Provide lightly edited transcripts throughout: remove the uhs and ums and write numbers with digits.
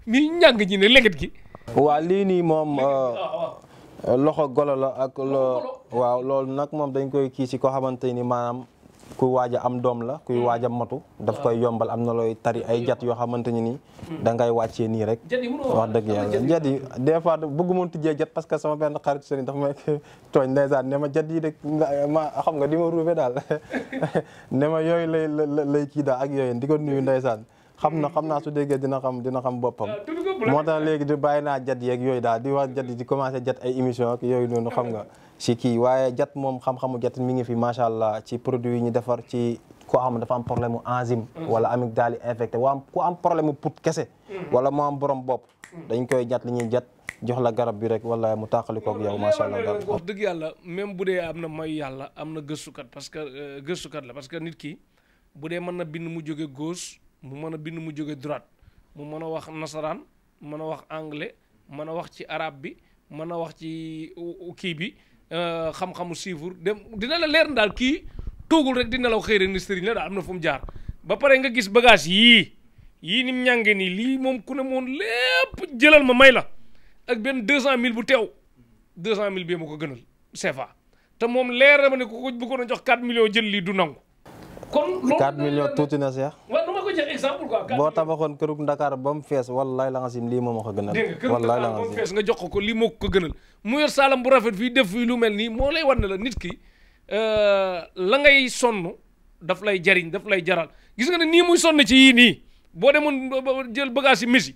mi ñàng ñi ne leget gi. waa lii nii moom loxo golo la ak waaw loolu nag moom dañ koy kii si ko xamante ni maanaam kuy waaj a am doom la kuy waaj a matu daf koy yombal am na looy tari ay jat yoo xamante ni nii da ngay wàccee nii rek wax dëgg yàlla jat yi des fois bëgg moon tijjee jat parce que sama benn xarit sëriñ dafa may tooñ ndeysaan ne ma jat yi rek ma xam nga di ma ruube daal ne ma yooyu lay kii daal ak yooyu di ko nuyu ndeysaan xam naa su déggee dina xam boppam moo tax léegi di bàyyi naa jat yeeg yooyu daal di wax jat yi di commencé jat ay émission ak yooyu noonu xam nga si kii waaye jat moom xam-xamu jat mi ngi fi macha allah ci produit yi ñu defar ci koo xam dafa am problème mu enzyme wala amygdale infecté ku am problème mu put kese wala mu am borom bopp dañ koy jat li ñuy jat jox la garab bi rek wala mu tàqalikoog yow macha allah daal wax dëgg yàlla même bu dee am na may yàlla am na gëstukat parce que nit ki bu dee mën na bind mu jóge gauche mu mën a bind mu jóge droite mu mën a wax nasaraan mën a wax anglais mën a wax ci arabe bi mën a wax ci kii bi xam-xamu chiffre dem dina la leer daal kii toogul rek dina la xëy rek ni sëriñ la daal am na fu mu jaar ba pare nga gis bagage yii ni mu ñànge nii lii moom ku ne moon lépp jëlal ma may la ak benn 200000 bu teew 200000 bii ma ko gënal CFA te moom leer na ma ne ko bëggoon a jox 4 millions jël lii du nangu. kon 4 millions tuuti na Cheikh. waaw nu ma ko jox exemple quoi. boo tabaxoon kërug Ndakaar ba mu fees wallaay la nga sim lii moom ma ko gënal. wallaay la nga sim fees nga jox ko lii moo ko gënal mu yor saalam bu rafet fii def fii lu mel nii moo lay wan ne la nit ki la ngay sonn daf lay jariñ daf lay jaral gis nga ne nii muy sonn ci yii nii boo demoon jël bagage yi Messi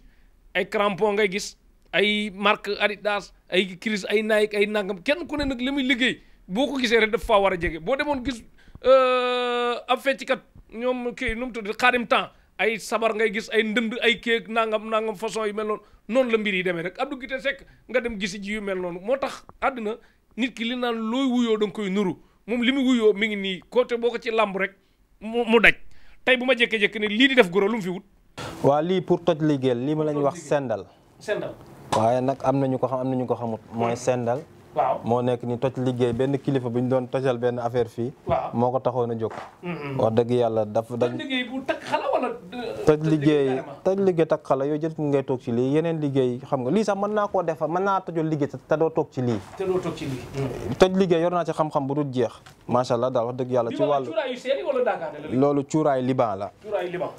ay crampon ngay gis ay marque Adidas ay Chris ay Nike ay nangam kenn ku ne nag li muy liggéey boo ko gisee rek daf faa war a jege boo demoon gis ab fecckat ñoom kii nu mu tudd xaarim temps ay sabar ngay gis ay ndënd ay kéeg nangam façon yu mel noonu la mbir yi demee rek Abdou Guité Seck nga dem gisi ji yu mel noonu moo tax àddina nit ki li naan looy wuyoo da nga koy nuru moom li mu wuyoo mi ngi nii côté boo ko ci làmb rek mu daj tey bu ma jékkee-jékki ne lii di def goro lu mu fi wut waa lii pour toj liggéey lii ma la ñuy wax sendal waaye nag am nañu ko xam am nañu ko xamut mooy sendal waaw moo nekk ni toj liggéey benn kilifa bu ñu doon tojal benn affaire fii moo ko taxoon a jóg wax dëgg yàlla dafa dañ liggéey bu takk xala wala toj liggéey takk xala yooyu jël ngay toog ci lii yeneen liggéey xam nga lii sax mën naa koo defar mën naa tojol liggéey te doo toog ci lii toj liggéey yor naa ci xam-xam bu dul jeex macha allah daal wax dëgg yàlla ci wàllu loolu cuuraay liban la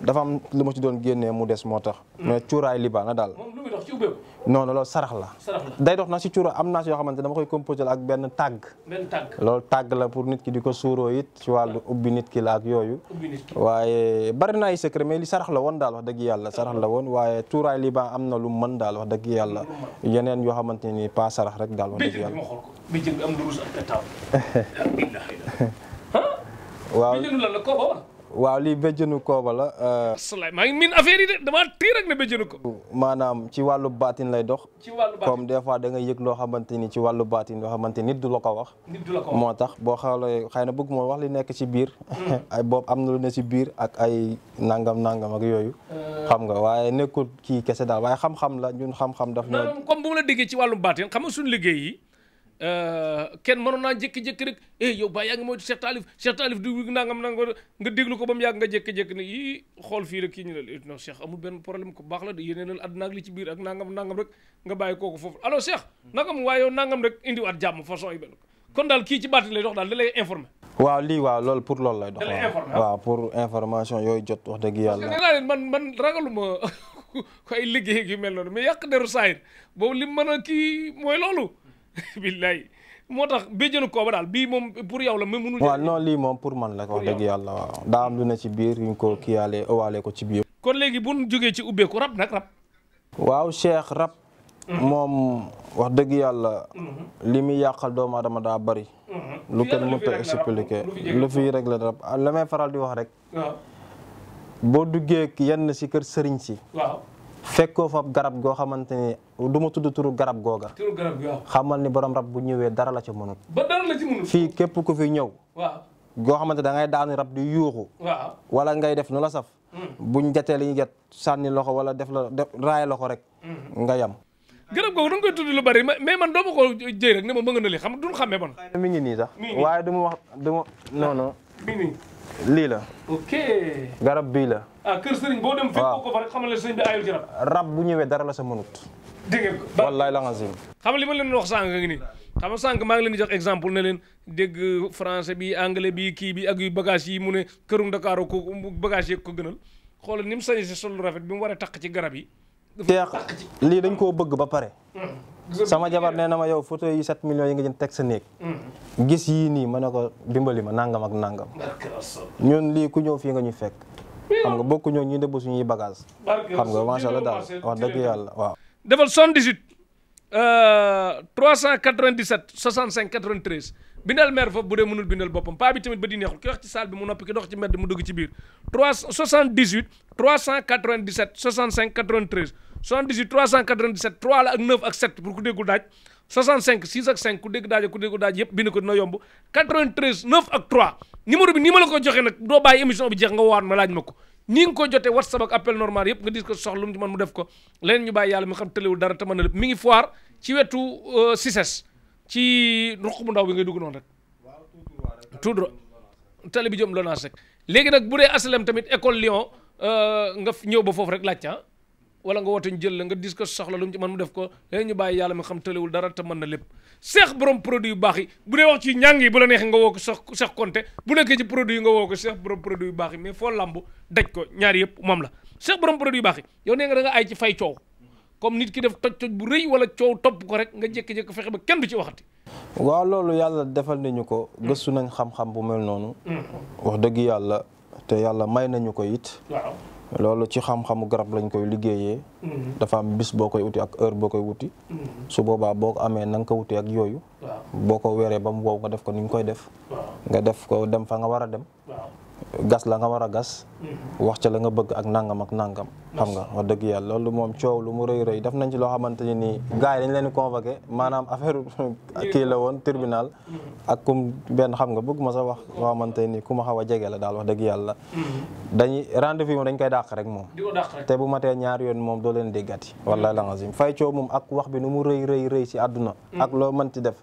dafa am lu ma ci doon génnee mu des moo tax mais cuuraay liban la daal non loolu sarax la day dox na si cuuraay am naa si yoo xamante dama koy composé ak benn tàgg loolu tàgg la pour nit ki di ko suuroo it ci wàllu ubbi nit ki la ak yooyu waaye bari na ay secret mais li sarax la woon daal wax dëgg yàlla sarax la woon waaye cuuraay liban am na lu mën daal wax dëgg yàlla yeneen yoo xamante ni pas sarax rek daal wax dëgg yàlla waaw lii béjjënu kooba la. asalaay maa ngi miin affaire yi de damaa tiir rek ne béjjënu ko. maanaam ci wàllu baatin lay dox. ci wàllu baatin comme des fois da nga yëg loo xamante ni ci wàllu baatin loo xamante nit du la ko wax. moo tax boo xoolee xëy na bëgg moo wax li nekk ci biir. ay boobu am na lu ne ci biir ak ay nangam ak yooyu. xam nga waaye nekkul kii kese daal waaye xam-xam la ñun xam-xam daf ñoo. comme bu ma la déggee ci wàllu baatin xam nga suñu liggéey yi. kenn mënoon naa jékki-jékki rek yow baa yaa ngi moytu Cheikh Talif du nangam nga déglu ko ba mu yàgg nga jékki-jékki ne yii xool fii rek kii ñu ne non Cheikh amul benn problème ko baax la de yéneenal àdduna ak li ci biir ak nangam rek nga bàyyi kooku foofu alors Cheikh nangam waaye yow nangam rek indiwaat jàmm façon yi benn kon daal kii ci baatin lay dox daal da lay informé waaw lii waaw loolu pour loolu lay dox waaw pour information yooyu jot wax dëgg yàlla nee naa leen man ragaluma ko ay liggéey yu mel noonu mais yàq deru saayir boobu li mën a kii mooy loolu billaay moo tax béjjënu kooba daal bii moom pour yow la mais mënul. waaw non lii moom pour man la wax dëgg yàlla waaw daa am lu ne ci biir yu ñu ko kiyaale ëwaale ko ci biir. kon léegi bu ñu jógee ci ubbeeku rab nag rab. waaw Cheikh rab. moom wax dëgg yàlla. li muy yàqal doomu adama daa bari. lu kenn mënut a expliquer lu fi rek la rab la may faral di wax rek. boo duggee yenn si kër sëriñ si. waaw. fekkoo fa garab goo xamante ni du ma tudd turu garab googa. turu garab gi waaw. xamal ni borom rab bu ñëwee dara la ci mënut. ba dara la ci mënut. fii képp ku fi ñëw. waaw. goo xamante da ngay daanu rab di yuuxu. waaw. wala ngay def nu la saf. buñ jatee li ñu jat sànni loxo wala def raay loxo rek. nga yam. garab googu da nga koy tudd lu bari mais man doo ma ko jëy rek ne ma nga na li xam duñ xàmmee man. mi ngi nii sax. waaye du ma wax du ma non non. mi ngi nii. lii la. ok. garab bii la. kër sëriñ boo dem. fekk ko fa rek xamal ne sëriñ bi ayul ci rab bu ñëwee dara la sa mënut. dégg ngeen ko wallaay la nga sim. xam li ma leen wax sànq nga ngi nii xam nga sànq maa ngi leen di jox exemple ne leen dégg français bi anglais bi kii bi ak yu bagage yi mu ne këru Dakar ko bagage yeeg ko gënal xoolal ni mu sañee si sol lu rafet bi mu war a takk ci garab yi. lii dañ koo bëgg ba pare. sama jabar nee na ma yow photo yi 7 millions yi nga jënd teg sa néeg. gis yii nii ma ne ko dimbali ma nangam ak nangam. ñun lii ku ñëw fii nga ñu fekk. xam nga bokku ñëw ñuy dëbb suñuy bagage xam nga macha allah daal wax dëgg yàlla waaw. defal 78 397 65 93 bindal maire foofu bu dee mënul bindal boppam paa bi tamit ba di neexul ki wax ci salle bi mu noppi ki dox ci mbedd mu dugg ci biir 78 397 65 93 78 397 3 la ak 9 ak 7 pour ku déggul daaj 65 6 ak 5 ku dégg daaj ak ku déggul daaj yëpp bind ko dina yomb 93 9 ak 3 numéro bi nii ma la ko joxee nag doo bàyyi émission bi jeex nga waat ma laaj ma ko ni nga ko jotee WhatsApp ak appel normal yëpp nga dis ko soxla lu mu ci mën mu def ko leneen ñu bàyyi yàlla mi xam tëlewul dara te mën na lépp mi ngi foire ci wetu Cices ci ruq bu ndaw bi ngay dugg noonu rek tout droit tali bi jëm Lonaas rek léegi nag bu dee aslem tamit école Lyon nga ñëw ba foofu rek laajte wala nga woote ñu jël la nga dis ko soxla lu mu ci mën mu def ko leneen ñu bàyyi yàlla mi xam tëlewul dara te mën na lépp Cheikh borom produit yu baax yi bu dee wax ci ñàng yi bu la neexee nga woo ko Cheikh Konté bu nekkee ci produit yi nga woo ko Cheikh borom produit yu baax yi mais foo lamb daj ko ñaari yëpp moom la Cheikh borom produit yu baax yi yow nee nga da nga ay ci fay coow comme nit ki def toj bu rëy wala coow topp ko rek nga jékki-jékki fexe ba kenn du ci waxati. waaw loolu yàlla defal nañu ko gëstu nañ xam-xam bu mel noonu. wax dëgg yàlla te yàlla may nañu ko it. waaw loolu ci xam-xamu garab lañ koy liggéeyee. dafa am bis boo koy wuti ak heure boo koy wuti. su boobaa boo ko amee na nga ko wuti ak yooyu. boo ko weeree ba mu wow nga def ko ni nga koy def. nga def ko dem fa nga war a dem. gas la nga war a gas. wax ca la nga bëgg ak nangam ak nangam. xam nga wax dëgg yàlla loolu moom coow lu mu rëy rëy def nañ ci loo xamante ni nii gars yi dañ leen di convoqué maanaam affaire kii la woon tribunal. ak kum benn xam nga bëgg ma sa wax loo xamante ni ku ma xaw a jege la daal wax dëgg yàlla. dañuy rendez-vous moom dañ koy dàq rek moom. te bu matee ñaar yoon moom doo leen déggati. wallahi la nga fay coow moom ak wax bi nu mu rëy rëy rëy si àdduna. ak loo mën ci def.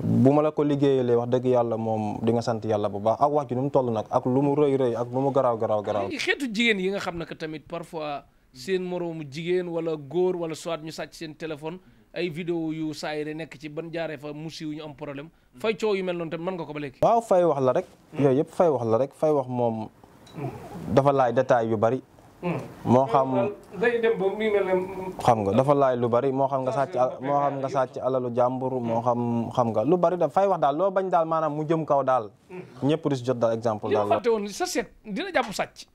bu ma la ko liggéeyalee wax dëgg yàlla moom di nga sant yàlla bu baax ak wax ji nu mu toll nag ak lu mu rëy rëy ak lu mu garaaw garaaw garaaw. xeetu jigéen yi nga xam ne que tamit parfois seen moroomu jigéen wala góor wala soit ñu sàcc seen téléphone ay vidéo yu saayire nekk ci ban jaaree fa mu siiw ñu am problème fay coow yu mel noonu tamit mën nga ko ba léegi. waaw fay wax la rek. yooyu yëpp fay wax la rek fay wax moom dafa laaj détail yu bari. moo xam day dem ba muy mel ne xam nga dafa laaj lu bari moo xam nga sàcc alalu jàmbur moo xam nga lu bari da fay wax daal loo bañ daal maanaam mu jëm kaw daal ñëpp di si jot daal exemple daal la. fàtte woon sa seet dina jàpp sàcc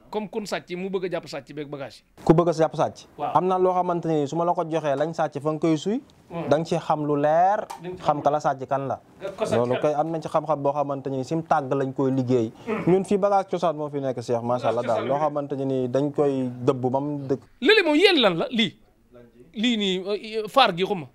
comme kun sàcc mu bëgg a jàpp sàcc beeg bagage yi. ku bëgg a jàpp sàcc. am na loo xamante ni su ma la ko joxee lañ sàcc fa nga koy suy. da nga ci xam lu leer. xam ka la sàcc kan la. loolu koy am nañ ci xam-xam boo xamante ni sim tàgg lañ koy liggéey. ñun fii bagage cosaan moo fi nekk Cheikh macha allah daal loo xamante ni dañ koy dëbb ba mu dëkk. léeg-léeg moom yéen lan la lii nii faar gi xuma.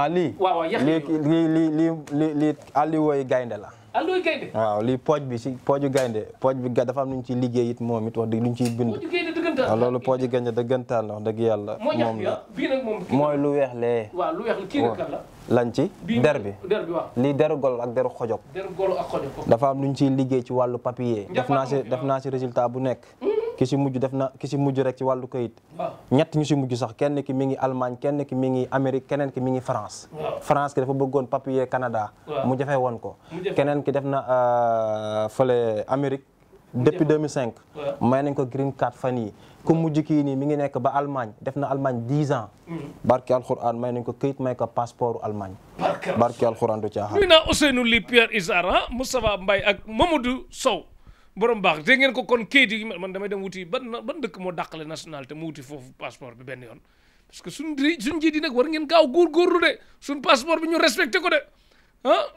lii. waaw lii alliwooy gaynde la. alliwooy gaynde. waaw lii pooj bi si pooju gaynde pooj bi dafa am lu ñu ciy liggéey it moom it wax dëgg lu ñu ciy bind. pooju gaynde dëggantaan. waaw loolu pooju gaynde dëggantaan la wax dëgg yàlla. moom la bii nag moom. mooy lu weex lee. waaw lu weex la kii nag kan la. lañ ci der bi waaw. lii deru golo ak deru xojog. deru golo ak xojog. dafa am lu ñu ciy liggéey ci wàllu papier. def naa si résultat bu nekk. ki si mujj rek ci wàllu kayit. ñett ñu si mujj sax kenn ki mi ngi Allemagne kenn ki mi ngi Amérique keneen ki mi ngi France. France ki dafa bëggoon papier Canada. mu jafe woon ko. keneen ki def na fële Amérique. depuis 2005. may nañ ko green card fan yi ku mujj kii nii mi ngi nekk ba Allemagne def na Allemagne 10 ans. barke alxuraan may nañ ko këyit may ko passeport Allemagne. barke alxuraan du caaxaan. nuyu naa Ousseynou Ly Pierre Isara Moustapha Mbaye ak Mamadou Sow. borom baax dégg ngeen ko kon kayit yi man damay dem wuti ban dëkk moo dàqale nationalité mu wuti foofu passeport bi benn yoon parce que suñ njiit yi nag war ngeen gaaw góorgóorlu de suñ passeport bi ñu respecté ko de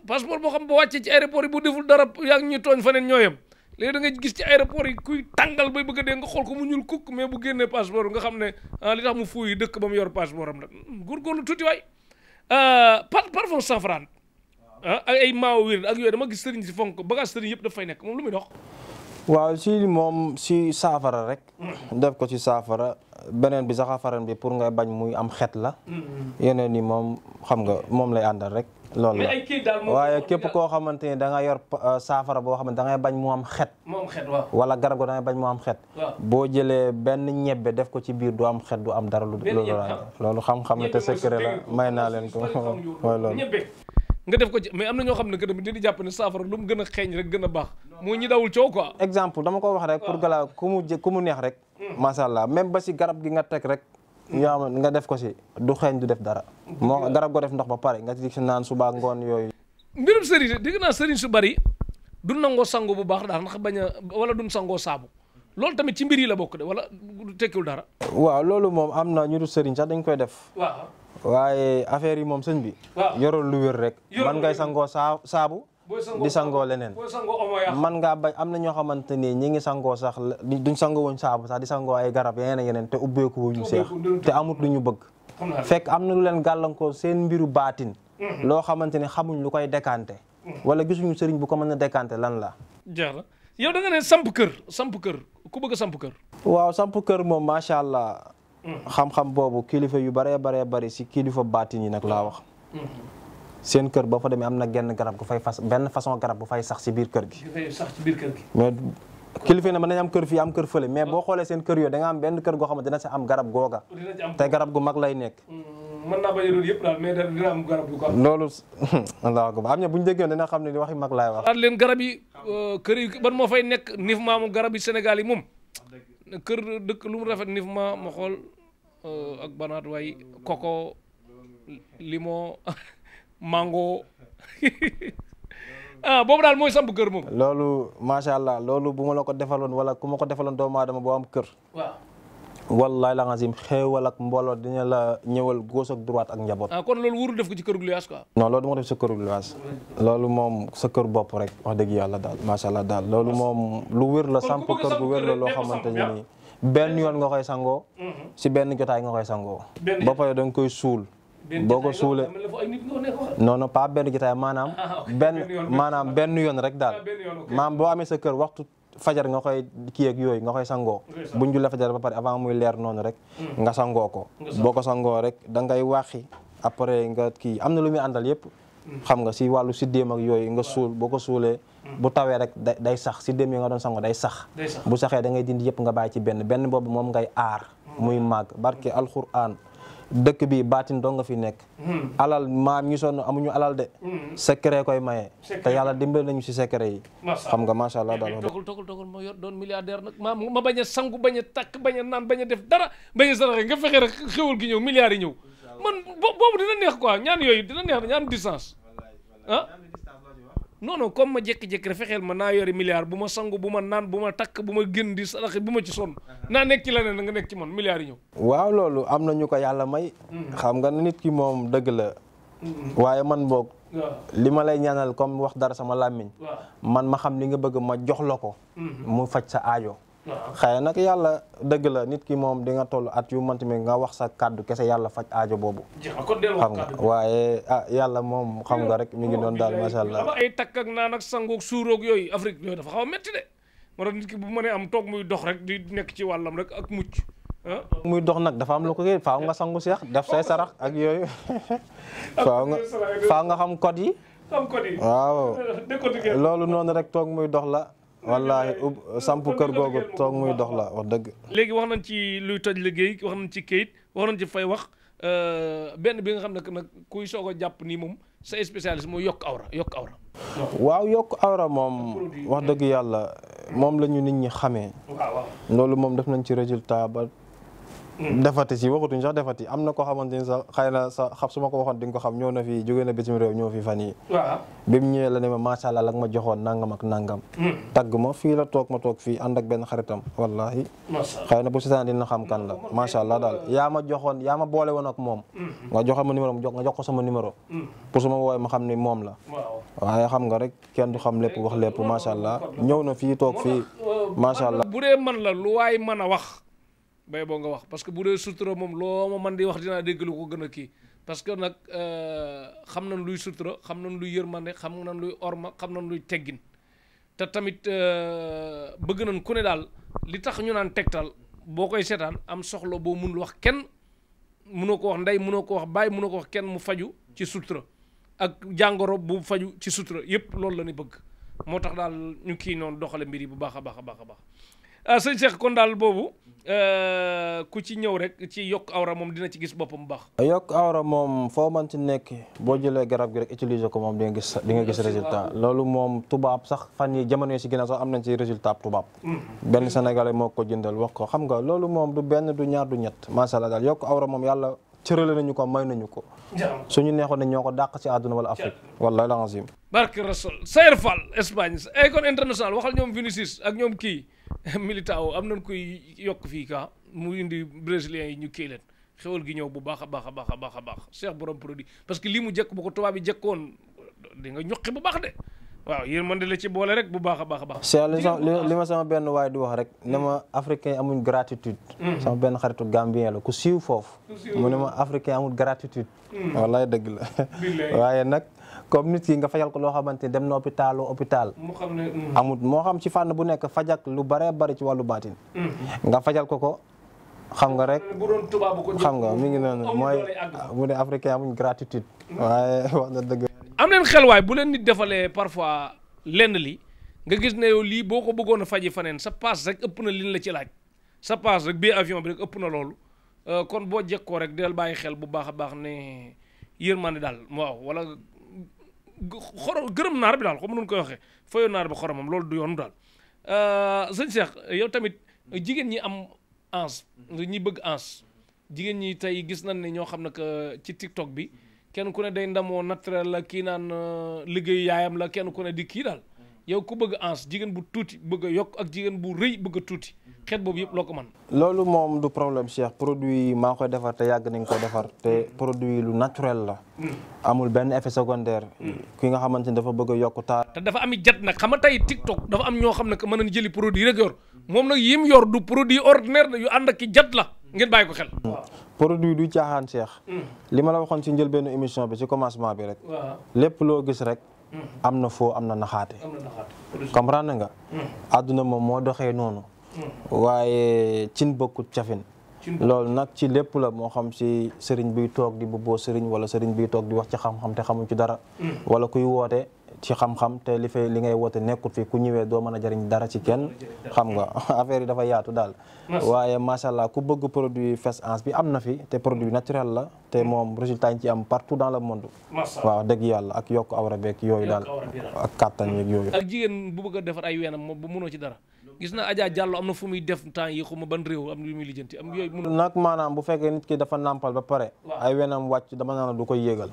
passeport boo xam boo wàccee ci aéroport yi bu deful dara yaa ngi ñuy tooñ faneen ñooyam léegi da nga gis ci aéroport yi kuy tàngal bay bëgg a dee nga xool ko mu ñuul kukk mais bu génnee passeport nga xam ne li tax mu fuuy dëkk ba mu yor passeport am nag góorgóorlu tuuti waay parfum safran ak ay maaw wér ak yooyu dama gis sëriñ si fonk bagage sëriñ yëpp daf fay nekk moom lu muy dox waaw si moom si saafara rek. def ko ci saafara beneen bi saxafaran bi pour ngay bañ muy am xet la. yeneen ni moom xam nga moom lay àndal rek. loolu la waaye képp koo xamante ni da nga yor saafara boo xamante da ngay bañ mu am xet. waaw. wala garab go da ngay bañ mu am xet. boo jëlee benn ñebbe def ko ci biir du am xet du am dara lu loolu xam-xam ne te secret la may naa leen ko mooy loolu. nga def ko ci mais am na ñoo xam ne que tamit dañuy jàpp ne saafara lu mu gën a xeeñ rek gën a baax moo ñi dawul coow quoi. exemple dama ko wax rek pour gala ku mu neex rek. macha allah même ba si garab gi nga teg rek. nga def ko si du xeeñ du def dara. moo garab go def ndox ba pare nga ci si naan suba ngoon yooyu. mbirum sëriñ dégg naa sëriñ su bari du nangoo sango bu baax daal ndax bañ a wala duñ sangoo saabu loolu tamit ci mbir yi la bokk de wala du tekkiwul dara. waaw loolu moom am na ñu du sëriñ sax dañ koy def. waaw. waaye affaire yi moom sëñ bi. yorol lu wér rek. man ngay sangoo saabu. di sangoo leneen. man ngaa bañ am na ñoo xamante ni ñi ngi sangoo sax duñ sangoo wuñ saabu sax di sangoo ay garab yeneen te ubbeeku wuñu seex te amut lu ñu bëgg. fekk am na lu leen gàllankoor seen mbiru baatin. loo xamante ni xamuñ lu koy décanté. wala gisuñu sëriñ bu ko mën a décanté lan la. jeex na yow da nga ne samp kër ku bëgg a samp kër. waaw samp kër moom macha allah. xam-xam boobu kilifa yu baree bari si kilifa baatin yi nag laa wax. seen kër boo fa demee am na genn garab gu fay benn façon garab bu fay sax si biir kër gi. mais kilifa ne mën nañ am kër fii am kër fële mais boo xoolee seen kër yooyu da nga am benn kër goo xam ne dina si am garab googa. te garab gu mag lay nekk. mën naa bañ a doon yëpp daal mais dina am garab gu ko am. loolu allahu akbar am na bu ñu déggee dina xam ne li waxi mag laay wax. daal leen garab yi kër yi ban moo fay nekk nif maamu garab yi Sénégal yi moom kër dëkk lu mu rafet nif ma xool ak banaat way koko limo mango boobu daal mooy samp kër moom. loolu macha allah loolu bu ma la ko defaloon wala ku ma ko defaloon doomu aadama boo am kër. waaw. wallahi la nga sim xéewal ak mbooloo dina la ñëwal gauche ak droite ak njaboot. kon loolu wuru def ko ci këru luyaas quoi. non loolu du ma def sa këru luyaas. loolu moom sa kër bopp rek wax dëgg yàlla daal macha allah daal loolu moom lu wér la samp kër gu wér la loo xamante ni nii benn yoon nga koy sangoo. si benn jotaay nga koy sangoo. ba pare da nga koy suul. boo ko suulee non non pas benn jotaay maanaam benn yoon rek daal maam boo amee sa kër waxtu fajar nga koy kii ak yooyu nga koy sangoo buñ julee fajar ba pare avant muy leer noonu rek nga sangoo ko boo ko sangoo rek da ngay waxi après nga kii am na lu muy àndal yëpp xam nga si wàllu siddéem ak yooyu nga suul boo ko suulee bu tawee rek day sax siddéem yi nga doon sangoo day sax bu saxee da ngay dindi yëpp nga bàyyi ci benn boobu moom ngay aar muy màgg barke alxuraan dëkk bi baatin doo nga fi nekk alal maam ñi sonn amuñu alal de secret koy maye te yàlla dimbal nañu si secret yi xam nga macha allah daal togul ma yor doon milliardaire nag ma bañ a sangu bañ a takk bañ a naan bañ a def dara bañ a saraxe nga fexe rek xéwal gi ñëw milliards yi ñëw man boobu dina neex quoi ñaan yooyu dina neex ñaan distance non non comme ma jékki-jékki rek fexeel ma naa yori milliard bu ma sangu bu ma naan bu ma takk bu ma gën di saraxe bu ma ci sonn naa nekk ci leneen nga nekk ci man milliards yi ñëw. waaw loolu am na ñu ko yàlla may. xam nga nit ki moom dëgg la. waaye man boog. li ma lay ñaanal comme wax dara sama làmmiñ. man ma xam li nga bëgg ma jox la ko. mu faj sa aajo. xëy nag yàlla dëgg la nit ki moom di nga toll at yu mënti mi nga wax sa kàddu kese yàlla faj aajo boobu. xam nga waaye yàlla moom xam nga rek mi ngi doon daal macha allah. ay takk ak naan ak sangoog suuroog yooyu Afrique yooyu dafa xaw a métti de moo tax nit ki bu mënee am toog muy dox rek di nekk ci wàllam rek ak mucc. muy dox nag dafa am lu ko kii faaw nga sangu seex def say sarax ak yooyu faaw nga xam code yi. waaw loolu noonu rek toog muy dox la. wallahi samp kër googu toog muy dox la wax dëgg. léegi wax nañ ci luy toj liggéey wax nañ ci kayit wax nañ ci fay wax benn bi nga xam ne nag kuy soog a jàpp nii moom sa spécialiste mooy yokk awra. waaw yokk awra moom wax dëgg yàlla moom la ñu nit ñi xamee. loolu moom def nañ ci résultat ba. defati si waxutuñ sax defati am na koo xamante ni sax xëy na sa xam su ma ko waxoon di nga ko xam ñëw na fi jóge na bitim réew ñëw fi fan yi bi mu ñëwee la ne ma macha allah la nga ma joxoon nangam ak nangam tagg ma fii la toog ma toog fii ànd ak benn xaritam wallahi xëy na bu seetaan dina xam kan la macha allah daal yaa ma boole woon ak moom nga joxe ma numéro nga jox ko sama numéro pour su ma woowee ma xam ni moom la waaye xam nga rek kenn du xam lépp wax lépp macha allah ñëw na fii toog fii macha allah bu dee man la lu waay mën a wax bay boo nga wax parce que bu dee sutura moom loo ma man di wax dinaa dégg lu ko gën a kii parce que nag xam nañ luy sutura xam nañ luy yërmande xam nañ luy orma xam nañ luy teggin te tamit bëgg nañ ku ne daal li tax ñu naan Tektal boo koy seetaan am soxla boo mënul wax kenn mënoo ko wax ndey mënoo ko wax baay mënoo ko wax kenn mu faju ci sutura ak jàngoro bu faju ci sutura yépp loolu la ñu bëgg moo tax daal ñu kii noonu doxale mbir yi bu baax a baax a baax a baax sëñ Cheikh kon daal boobu ku ci ñëw rek ci yokk awra moom dina ci gis boppam bu baax. yokk awra moom foo mën ci nekk boo jëlee garab gi rek utiliser ko moom di nga gis résultat loolu moom tubaab sax fan yi jamono yi si ginnaaw sax am nañ ci résultat tubaab. benn sénégalais moo ko jëndal wax ko xam nga loolu moom du benn du ñaar du ñett macha allah daal yokk awra moom yàlla cërale nañu ko may nañu ko. suñu neexoon ne ñoo ko dàq ci àdduna wala Afrique wallahi la azim. barke Rasul Sayer Fall Espagne Akon International waxal ñoom Vinicius ak ñoom kii Militao am nañ koy yokk fii ka mu indi brésiliens yi ñu kii leen xewal gi ñëw bu baax a baax a baax a baax a baax Cheikh borom produit parce que lii mu jekk bu ko tubaab yi jekkoon di nga ñoqi bu baax de waaw yéen man de la ci boole rek bu baax a baax a baax. Cheikh li ma sama benn waay di wax rek ne ma africain yi amuñ gratitude. sama benn xaritu gambien la ku siiw foofu. mu ne ma africain amul gratitude. wallaay dëgg la waaye nag comme nit ki nga fajal ko loo xamante ni dem na hôpital. mu xam ne amul moo xam ci fànn bu nekk fajak lu baree bari ci wàllu baatin. nga fajal ko xam nga rek. bu doon tubaab ko xam nga mi ngi noonu mooy mu ne africain amuñ gratitude. waaye wax na dëgg. am leen xel waay bu leen nit defalee parfois lenn li nga gis ne yow lii boo ko bëggoon a faji faneen sa paas rek ëpp na liñ la ci laaj sa paas rek bii avion bi rek ëpp na loolu kon boo jekkoo rek del bàyyi xel bu baax a baax ne yërmande daal waaw wala gërëm naar bi daal comme nun koy waxee fayoo naar bi xoromam loolu du yoon daal sëñ Cheikh yow tamit jigéen ñi am ans ñi bëgg ans jigéen ñi tey gis nañ ne ñoo xam ne que ci TikTok bi kenn ku ne day ndamoo naturel la kii naan liggéeyu yaayam la kenn ku ne di kii daal yow ku bëgg ans jigéen bu tuuti bëgg a yokk ak jigéen bu rëy bëgg a tuuti xeet boobu yëpp loo ko mën. loolu moom du problème Cheikh produit yi maa ngi koy defar te yàgg nañ ko defar te produit lu naturel la. amul benn effet secondaire. ki nga xamante ni dafa bëgg a yokk taar. te dafa ami jat nag xam nga tey TikTok dafa am ñoo xam ne que mën nañu jëli produit rek yor moom nag yim yor du produit ordinaire yu ànd ak ki jat la ngeen bàyyi ko xel. produit du caaxaan Cheikh. li ma la waxoon ci njëlbeenu émission bi ci commencement bi rek. lépp loo gis rek. am na foo am na naxaate. comprendre nga. àdduna moom moo doxee noonu. waaye cin bokkut cafin. loolu nag ci lépp la moo xam ci sëriñ biy toog di bubboo sëriñ wala sëriñ biy toog di wax ci xam-xam te xamuñ ci dara. wala kuy woote ci xam-xam te li ngay woote nekkut fi ku ñëwee doo mën a jariñ dara ci kenn xam nga affaire yi dafa yaatu daal. waaye macha allah ku bëgg produit Fess Ans bi am na fi te produit naturel la te moom résultat yi ci am partout dans le monde. waaw dëgg yàlla ak yokk awra beeg yooyu daal ak kàttan yeeg yooyu. ak jigéen bu bëgg a defar ay weenam moom bu mënoo ci dara. gis na Adja Diallo am na fu muy def temps yi xuma ban réew am na lu muy lijjanti am yooyu. nag maanaam bu fekkee nit ki dafa nàmpal ba pare. ay wenam wàcc dama naan du koy yéegal.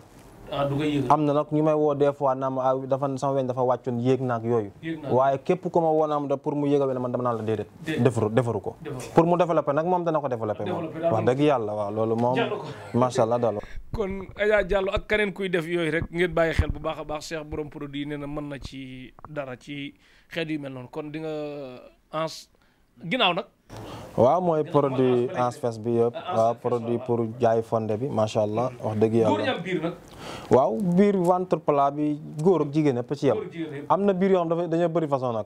du koy yéegal am na nag ñu may woo des fois naam dafa sama weñ dafa wàccoon yéeg naag yooyu. waaye képp ku ma woo naam da pour mu yéegal wen man dama naan la déedéet. defaru ko pour mu développé nag moom dana ko développé moom. wax dëgg yàlla waaw loolu moom. macha allah daal. kon Adja Diallo ak keneen kuy def yooyu rek ngeen bàyyi xel bu baax a baax Cheikh borom produit nee na mën na ci dara ci xeet yu mel noonu kon di nga ans ginnaaw nag. waaw mooy produit Ans Fess bi yëpp waaw produit pour jaay fonde bi macha allah wax dëgg yàlla. góor ñi am biir nag. waaw biir ventre plat bi góor ak jigéen ñëpp ci yem. am na biir yoo xam dañoo bëri façon nag.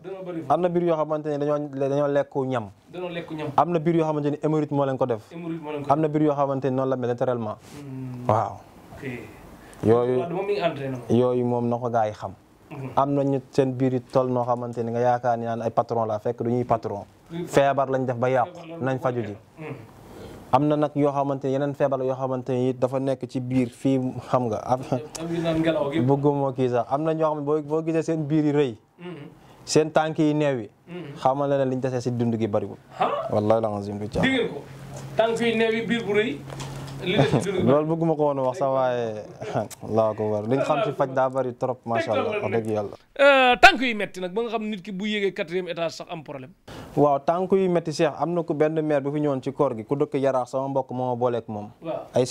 am na biir yoo xamante ne dañoo lekku ñam. am na biir yoo xamante ni hémorroïde moo leen ko def. am na biir yoo xamante ni noonu la mel naturellement. waaw. yooyu moom na ko gaa yi xam. am na ñu seen biir yi toll noo xamante ni nga yaakaar ni naan ay patron la fekk du ñuy patron. feebar lañ def ba yàqu nañ faju ji. am na nag yoo xamante ni yeneen feebar yoo xamante ni dafa nekk ci biir fii xam nga. bëgguma kii sax am na ñoo xam ne boo gisee seen biir yi rëy. seen tànk yi neew yi. xamal na ne liñ desee si dund gi bariwul. wallahi la nga zim du dégg ngeen ko tànk yi neew yi biir bu rëy. loolu bëgguma ko woon wax sax waaye laa ko war liñ xam ci faj daa bari trop macha allah wax dëgg yàlla. tànk yu metti nag ba nga xam nit ki bu yéegee 4e étage sax am problème. waaw tànk yu metti Cheikh am na ku benn maire bu fi ñëwoon ci koor gi ku dëkk Yaraax sama mbokk moo ma booleeg moom. ay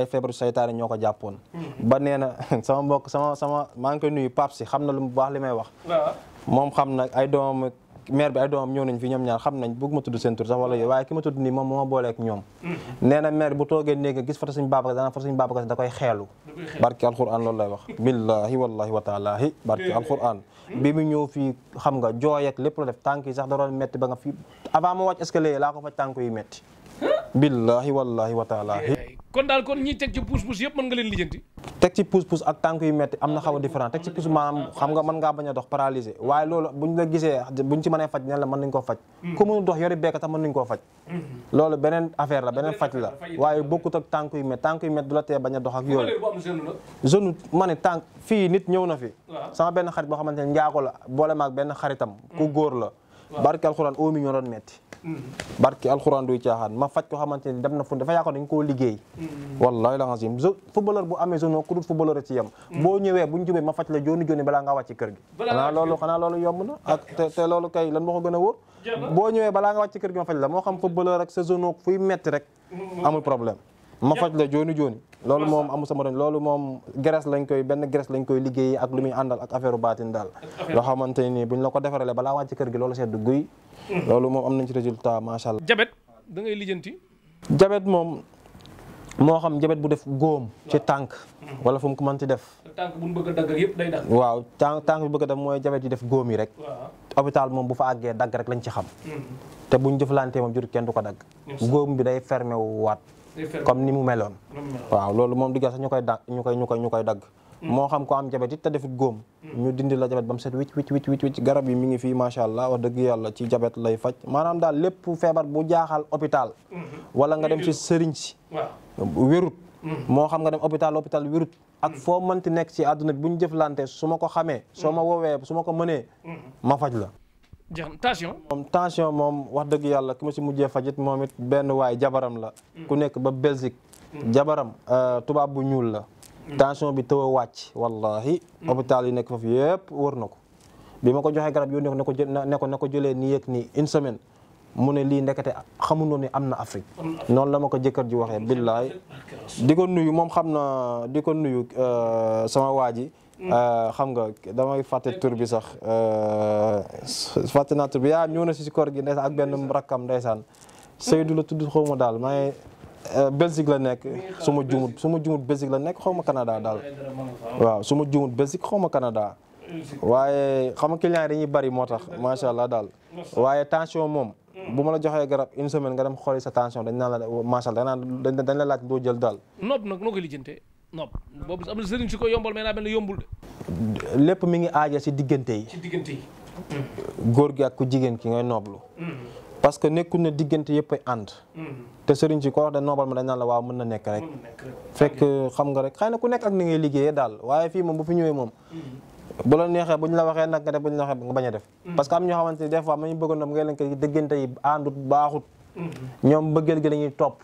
feebaru saytaane ñoo ko jàppoon. ba nee na sama mbokk sama maa ngi koy nuyu Pape si xam na lu mu baax li may wax. moom xam na ay doomam maire bi ay doomam ñëw nañ fi ñoom ñaar xam nañ bëgg ma tudd seen tur sax wala yooyu waaye ki ma tudd nii moom moo ma booleek ñoom nee na maire bu toogee néeg gis foto suñu Babacar dana foto suñu Babacar da koy xeelu barki alquran loolu lay wax billahi wallahi wa taalahi barki alquran bi mu ñëw fii xam nga jooy ak lépp la def tànk yi sax da doon metti ba nga fii avant ma wàcc escalier laa ko faj tànk yi metti billahi wallahi wa taalahi kon daal kon ñi teg ci pousse-pousse yëpp mën nga leen lijjanti teg ci pousse-pousse ak tànk yu metti am na xaw a différent teg ci pousse maanaam xam nga mën ngaa bañ a dox paralysé waaye loolu buñ la gisee buñ ci mënee faj ne la mën nañ koo faj ku mënul dox yori beeka sax mën nañ koo faj loolu beneen affaire la beneen faj la waaye bokkut ak tànk yu metti du la tee bañ a dox ak yooyu jeune ma ne tànk fii nit ñëw na fi sama benn xarit boo xamante ne njaago la boole maag benn xaritam ku góor la barki alxuraan au million doon metti barki alxuraan duy caaxaan ma faj ko xamante ni dem na fu dafa yaakaar dañ koo liggéey wallahi la azim footballeur bu amee zone ku dul footballeur ci yem boo ñëwee buñ jubee ma faj la jooni jooni balaa ngaa wàcc kër gi xanaa loolu yomb na ak te loolu kay lan moo ko gën a wóor boo ñëwee balaa nga wàcc kër gi ma faj la moo xam footballeur ak sa zone fuy metti rek amul problème ma faj la jooni jooni loolu moom amul sama doon loolu moom graisse lañ koy liggéey ak lu muy àndal ak affaire baatin daal loo xamante ni buñ la ko defarale balaa wàcc kër gi loolu seddu guy loolu moom am nañ ci résultat macha allah. jabet da ngay lijjanti. jabet moom moo xam jabet bu def góom ci tànk wala fu mu ko mën ci def. tànk bu ñu bëgg a dagg yëpp day dagg. waaw tànk bu bëgg a def mooy jabet yi def góom yi rek. hôpital moom bu fa àggee dagg rek lañ ci xam. te buñ jëflantee moom jur kenn du ko dagg. góom bi day fermé wu waat. comme ni mu meloon. waaw loolu moom digga sax ñu koy dagg. moo xam ko am jabet it te defut góom ñu dindi la jabet ba mu set wicc garab yi mi ngi fii macha allah wax dëgg yàlla ci jabet lay faj maanaam daal lépp feebar bu jaaxal hôpital wala nga dem ci sëriñ si wérut moo xam nga dem hôpital wérut ak foo mënti nekk ci àdduna bi bu ñu jëflante su ma ko xamee soo ma woowee su ma ko mënee ma faj la tension moom wax dëgg yàlla ki ma si mujjee fajit moom it benn waay jabaram la ku nekk ba Belgique jabaram tubaab bu ñuul la tension bi taw a wàcc wallahi hôpital yi nekk foofu yëpp wër na ko bi ma ko joxee garab yónnee ko ne ko jëlee nii yëg nii une semaine mu ne lii ndekete xamuñu ni am na Afrique noonu la ma ko jëkkër ji waxee billaay di ko nuyu moom xam na di ko nuyu sama waa ji xam nga damay fàtte tur bi sax fàtte naa tur bi yaa ñëw na si koor gi ndeysaan ak benn rakkam ndeysaan Seydou la tudd xaw ma daal may Belgique la nekk su ma jumut Belgique la nekk xaw ma Canada daal waaw su ma jumut Belgique xaw ma Canada waaye xam nga client yi dañuy bari moo tax macha allah daal waaye tension moom bu ma la joxee garab une semaine nga dem xooli sa tension dañ naan la macha allah dañ la laaj doo jël daal. nopp nag noo koy lijjantee nopp boobu am na sëriñ si ko yombal mais naa mel ne yombul de. lépp mi ngi aaja si diggante yi. góor gi ak ku jigéen ki ngay nooblu. parce que nekkul ne diggante yëpp ay ànd. te sëriñ si ko wax da noobal ma dañ naan la waaw mën na nekk rek. fekk xam nga rek xëy na ku nekk ak ni ngay liggéeyee daal waaye fii moom bu fi ñëwee moom. bu la neexee bu ñu la waxee nag nga def bu ñu la waxee nga bañ a def. parce que am ñoo xamante ni des fois ma ñu bëggoon ngay leen ko diggante yi àndut baaxut. ñoom bëggeel gi lañuy topp.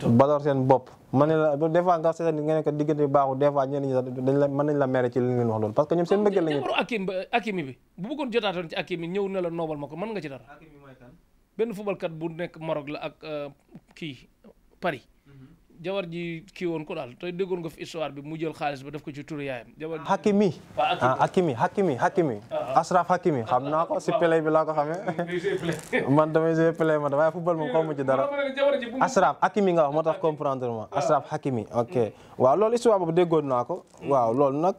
baloor seen bopp. ma ne la des fois nga seetlu nga ne ko diggante bi baaxut des fois ñenn ñi dañ la mën nañ la mere ci li ngeen wax loolu parce que ñoom seen bëggeel lañuy akimi bi bu bëggoon jotaatoon ci akimi ñëw ne la noobal ma ko mën nga ci dara. benn footballkat bu nekk Maroc la ak kii Paris. jawar ji kii woon ko daal te déggoon nga fi histoire bi mu jël xaalis ba def ko ci turu yaayam. Hakimi Ashraf Hakimi xam naa ko si play bi laa ko xamee man damay jouer play ma damay football moom xaw ma ci dara Ashraf Hakimi nga wax moo tax comprendre ma Ashraf Hakimi ok waaw loolu histoire boobu déggoon naa ko waaw loolu nag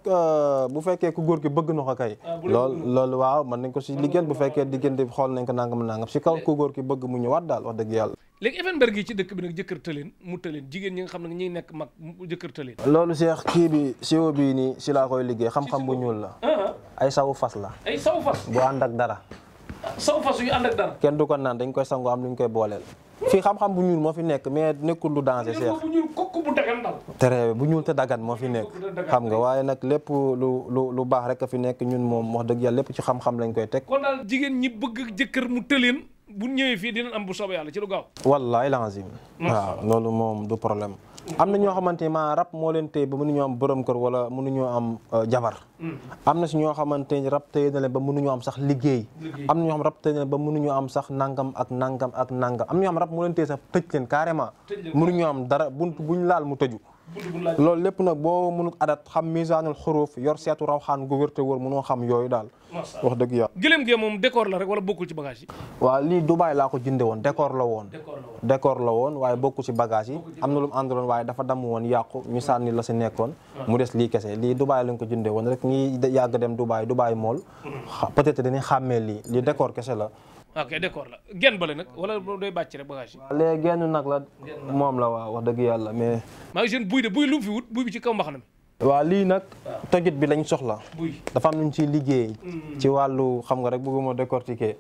bu fekkee ku góor ki bëgg na ko kay loolu waaw mën nañ ko si liggéey bu fekkee diggante xool nañ ko nangam si kaw ku góor ki bëgg mu ñëwaat daal wax dëgg yàlla. léegi Effenberg yi ci dëkk bi nag jëkkër tëleen mu tëleen jigéen ñi nga xam ne ñi nekk mag jëkkër tëleen loolu Cheikh kii bi siwo bii nii si laa koy liggéey xam-xam bu ñuul la ay sawu fas la ay sawu fas bu ànd ak dara sawu fas yu ànd ak dara kenn du ko naan dañ koy sangu am lu ñu koy booleel fii xam-xam bu ñuul moo fi nekk mais nekkul lu danger Cheikh bu ñuul kokku bu dagan dal tere bu ñuul te dagan moo fi nekk xam nga waaye nag lépp lu baax rek a fi nekk ñun moom wax dëgg yàlla lépp ci xam-xam lañ koy teg kon daal jigéen ñi bëgg jëkkër mu tëleen bu ñëwee fii dinañ am bu soobee yàlla ci lu gaaw. wallaay lazim waaw loolu moom du problème. am na ñoo xamante ni maa rab moo leen téye ba mënuñoo am borom kër wala mënuñoo am jabar. am na si ñoo xamante ni rab téye na leen ba mënuñoo am sax liggéey. am na ñoo xam rab téye na leen ba mënuñoo am sax nangam ak nangam ak nangam am na ñoo xam rab moo leen téye sax tëj leen carrément. mënuñoo am dara buñ laal mu tëju. loolu lépp nag boo mënut adat xam misaanul xuruuf yor seetu rawxaan gu wérte wër mënoo xam yooyu daal wax dëgg yàlla. gëléem gi moom décor la rek wala bokkul ci bagage yi. waaw lii Dubaay laa ko jënde woon décor la woon décor la woon waaye bokkul ci bagage yi am na lu mu àndaloon waaye dafa damm woon yàqu ñu sànni la si nekkoon mu des lii kese lii Dubaay lañ ko jënde woon rek ñi yàgg dem Dubaay mool peut-être dañuy xàmmee lii décor kese la. ok décor la genn bale nag wala day bàcc rek bagage yi. léegi genn nag la moom la waaw wax dëgg yàlla mais. maa ngi seen buy de buy lu mu fi wut buy bi ci kaw mbaxana mi. waaw lii nag tojit bi lañ soxla. dafa am lu ñu ciy liggéey. ci wàllu xam nga rek bëgguma décortiquer.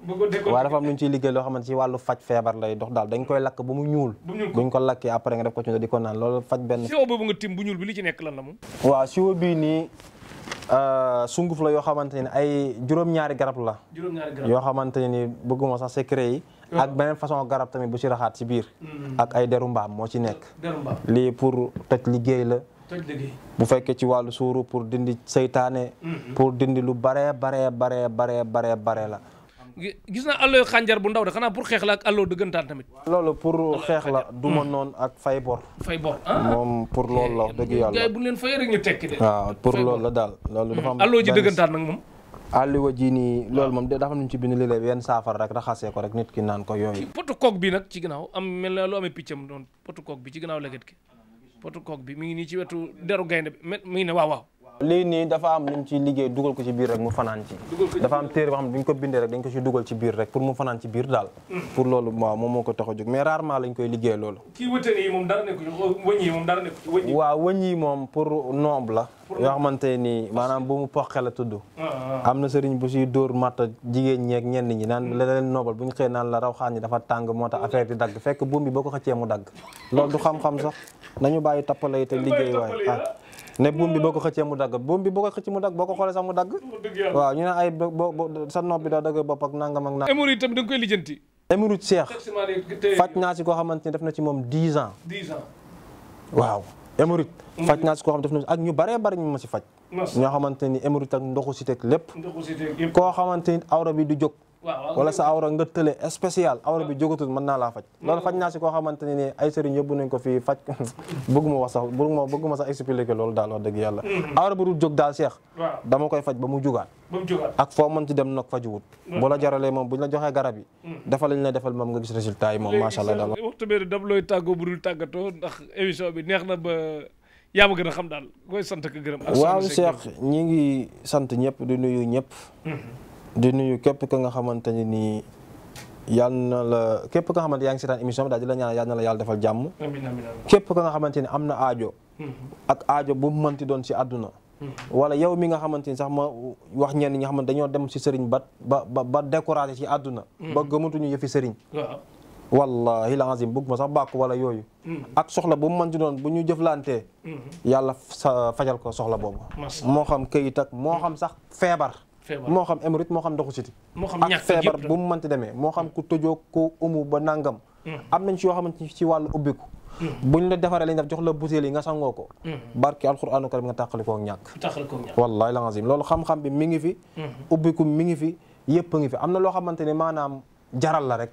waaye dafa am lu ñu ciy liggéey loo xamante ci wàllu faj feebar lay dox daal dañ koy lakk ba mu ñuul. buñ ko lakkee après nga def ko ci di ko naan loolu faj benn. siwo boobu nga tim bu ñuul bi li ci nekk lan la moom. waaw siwo bii nii. sunguf la yoo xamante ne ay juróom-ñaari garab la. yoo xamante ne bëgguma sax secret yi. ak beneen façon garab tamit bu ci raxaat ci biir. ak ay deru mbaam moo ci nekk. lii pour toj liggéey la. bu fekkee ci wàllu suuru pour dindi seytaane. pour dindi lu baree la. gis naa allo xànjar bu ndaw de xanaa pour xeex la ak allo dëggantaan tamit. loolu pour xeex la du ma noonu ak fay bor. moom pour loolu la dëgg yàlla. gars yi bu leen fayee rek ñu tekki de. waaw pour loolu la daal. loolu dafa am allo ji dëggantaan nag moom. alliwa ji nii loolu moom de dafa nuñ ci bind léeg-léeg yenn saafara rek raxasee ko rek nit ki naan ko yooyu. potu koog bi nag ci ginnaaw am mel na lu amee piccam doon potu koog bi ci ginnaaw leget gi potu koog bi mi ngi nii ci wetu deru gaynde bi mi ngi ne waaw. lii nii dafa am lu ñu ciy liggéey dugal ko ci biir rek mu fanaan ci dafa am téere boo xam ne bu ñu ko bindee rek dañ ko ci dugal ci biir rek pour mu fanaan ci biir daal pour loolu waaw moom moo ko tax a jóg mais rarement lañ koy liggéey loolu kii wëtën yi moom dara nekku wëñ yi moom dara nekku waaw wëñ yi moom pour noob la yoo xamante ni maanaam bu mu poqe la tudd am na sëriñ bu siy dóor matta jigéen ñeeg ñenn ñi naan la leen noobal bu ñu xëy naan la raw xaan ñi dafa tàng moo tax affaire di dagg fekk buum bi boo ko xëccee mu dagg loolu du xam-xam sax nañu bàyyi tappale yi te liggéey waay ne buum bi boo ko xëccee mu dagg buum bi boo ko xëcc mu dagg boo ko xoolee sax mu dagg waaw ñu ne ay sa nopp bi daa dëgg bopp ak nangam ak nangam. hémorroïde tamit da nga koy lijjanti. hémorroïde seex faj naa si koo xamante ni def na ci moom 10 ans. 10 ans waaw hémorroïde faj naa si koo xam def na ak ñu baree bari ñu ma si faj. ñoo xamante ni hémorroïde ak ndoxu si teg lépp. koo xamante ni awra bi du jóg. wala sa awra nga tële spécial awra bi jógatul mën naa laa faj loolu faj naa si koo xamante ni ay sëriñ yóbbu nañ ko fii faj bëgguma sax expliquer loolu daal wax dëgg yàlla awra bi du jóg daal seex dama koy faj ba mu jugaat ak foo mën ci dem nag fajuwut bu la jaralee moom bu ñu la joxee garab yi dafa lañ lay defal moom nga gis résultat yi moom macha allah daal waxtu bi daf looy tàggoo bu dul tàggatoo ndax émission bi neex na ba yaa ma gën a xam daal koy sant ak gërëm waaw seex ñi ngi sant ñëpp di nuyu ñëpp di nuyu képp ka nga xamante ni nii yal na la képp ka nga xamante yaa ngi seetaan émission bi daal di la ñaan yal na la yàlla defal jàmm. képp ka nga xamante ni am na aajo. ak aajo bu mu mënti doon si àdduna. wala yow mi nga xamante ni sax ma wax ñenn ñi nga xamante dañoo dem si sëriñ ba découragé ci àdduna. ba gëmatuñu yëfi sëriñ. wallahi la azim bëgg ma sax bàkku wala yooyu. ak soxla bu mu mënti doon bu ñu jëflantee. yàlla fajal ko soxla boobu. moo xam këyit ak moo xam sax feebar. moo xam hémorroïde moo xam ndoxu siti ak feebar bu mu mënti demee moo xam ku tëjoo ku umu ba nangam am nañ ci yoo xamante ci wàllu ubbiku buñ la defaree lañ def jox la butéel yi nga sangoo ko barki alxuraanu karim nga tàqalikoo ñàkk wallahi la azim loolu xam-xam bi mi ngi fi ubbiku mi ngi fi yëpp a ngi fi am na loo xamante ni maanaam jaral la rek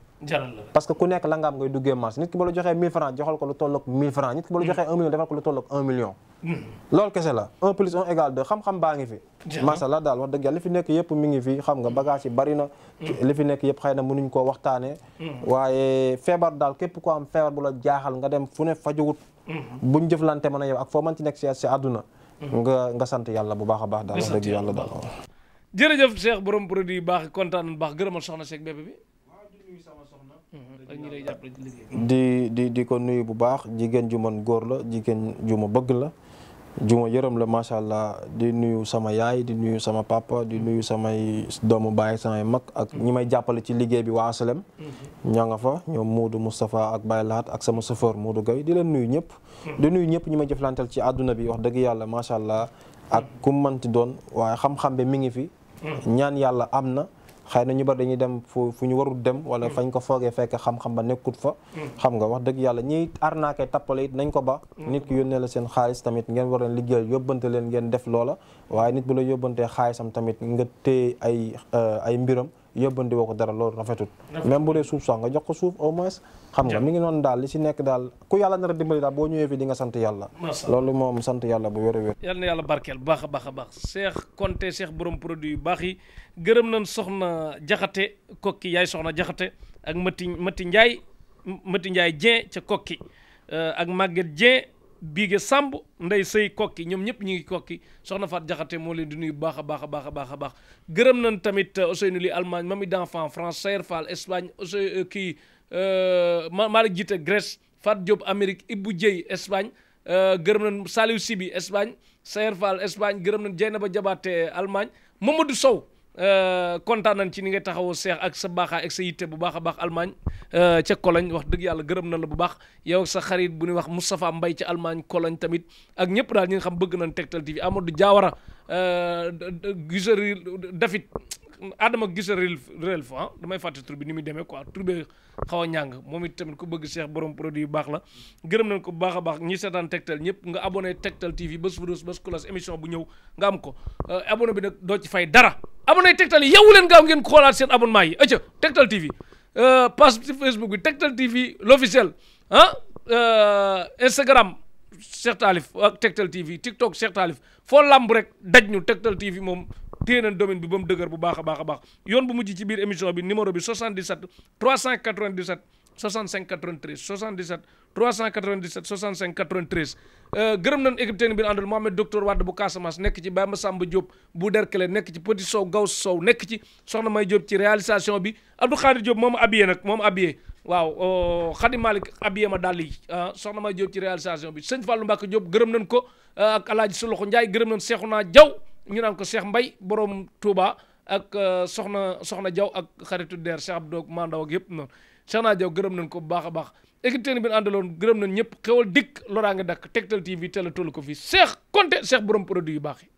parce que ku nekk la nga am ngay duggee marché nit ki ba la joxee 1000 francs joxal ko lu tolloog 1000 francs nit ki ba la joxee 1 million defal ko lu tolloog 1 million loolu kese la 1 plus 1 égale 2 xam-xam baa ngi fi masala daal wax dëgg yàlla li fi nekk yëpp mi ngi fi xam nga bagage yi bari na li fi nekk yëpp xëy na mënuñ koo waxtaanee waaye feebar daal képp ko am feebar bu la jaaxal nga dem fu ne fajuwut buñ jëflante mën a yow ak foo mën ci nekk si àdduna nga sant yàlla bu baax a baax daal wax dëgg yàlla daal jërëjëf Cheikh borom produit yu baax kontaan baax gërëmal soxna Cheikh bébé bi di ko nuyu bu baax jigéen ju man góor la jigéen ju ma bëgg la ju ma yërëm la macha allah di nuyu sama yaay di nuyu sama papa di nuyu samay doomu baay samay mag ak ñi may jàppale ci liggéey bi waa Asalem ñoo nga fa ñoom Moodu Moustapha ak Baye Lahat ak sama chauffeur Moodu Gueye di leen nuyu ñëpp di nuyu ñëpp ñi may jëflanteel ci àdduna bi wax dëgg yàlla macha allah ak ku manti doon waaye xam-xam bi mi ngi fi ñaan yàlla am na xëy na ñu bari dañuy dem fu ñu warul dem wala fañ ko foogee fekk xam-xam ba nekkut fa xam nga wax dëgg yàlla ñiy arnaqué tappale it nañ ko ba nit ki yónnee la seen xaalis tamit ngeen war leen liggéeyal yóbbante leen ngeen def loola waaye nit bu la yóbbantee xaalisam tamit nga téye ay mbiram yóbbandi woo ko dara loolu rafetut même bu dee suuf sax nga jox ko suuf au moins xam nga mi ngi noonu daal li si nekk daal ku yàlla nar a dimbali daal boo ñëwee fii di nga sant yàlla loolu moom sant yàlla bu wér a wér yal na yàlla barkeel bu baax a baax a baax Cheikh Konté Cheikh borom produit yu baax yi gërëm nañ soxna Jaxate kokki yaay soxna Jaxate ak Mati Ndiaye Dieng ca kokki ak Maguette Dieng Bigué Samb Ndey Sëy kokki ñoom ñëpp ñu ngi kokki soxna Faat Jaxate moo leen di nuyu baax a baax a baax a baax a baax gërëm nañ tamit Ousseynou Ly Allemagne Mami d'enfant France Sayer Fall Espagne Ousseynou kii Malick Jité Grèce Fat Diop Amérique Ibou Dieye Espagne gërëm nañ Saliou Sibi Espagne Sayer Fall Espagne gërëm nañ Dieynaba Diabaté Allemagne Mamadou Sow kontaan nañ ci ni nga taxawoo Cheikh ak sa baaxaay ak sa yitte bu baax a baax Allemagne ca Cologne wax dëgg yàlla gërëm na la bu baax yow sa xarit bu ñuy wax Moustapha Mbaye ca Allemagne Cologne tamit ak ñëpp daal ñi nga xam bëgg nañ Tektal TV Amadou Diawara Gisari David Adama Gisari réel fa damay fàtte tur bi ni muy demee quoi tur bi xaw a ñàng moom it tamit ku bëgg Cheikh borom produit yu baax la gërëm nañ ko bu baax a baax ñi seetaan Tektal ñëpp nga abonné Tektal TV bés vidéos bés cloche émission bu ñëw nga am ko abonné bi nag doo ci fay dara abonné Tektal yi yeewu leen gaaw ngeen xoolaat seen abonnement yi ëcca Tektal TV page ci Facebook bi Tektal TV l'officiel Instagram Cheikh Talif ak Tektal TV TikTok Cheikh Talif foo lamb rek daj ñu Tektal TV moom téye nañ domaine bi ba mu dëgër bu baax a baax a baax yoon bu mujj ci biir émission bi numéro bi 77 397 65 93 77 397 65 93 gërëm nañ équipe technique bi àndal Mohamed docteur Wade bu Casamance nekk ci Baye Massamba Diop bu Derkele nekk ci Petit Sow Gaws Sow nekk ci Soxna May Diop ci réalisation bi Abdou Khadir Diop moom habillé nag moom habillé waaw Khady Malick habillé ma dàll yi Soxna May Diop ci réalisation bi sëñ Fallou Mbacke Diop gërëm nañ ko ak Alaaji Soloxo Ndiaye gërëm nañ Cheikhouna Diaw ñu naan ko Cheikh Mbaye borom Touba ak soxna Diaw ak xaritu der Cheikh Abdou Mandaw ak yëpp noonu Cheikhouna Diaw gërëm nañ ko bu baax a baax équipe technique bi ñu àndaloon gërëm nañ ñëpp xewal dikk loraa nga dakk Tektal TV teel a toll ko fii Cheikh Konté Cheikh borom produit yu baax yi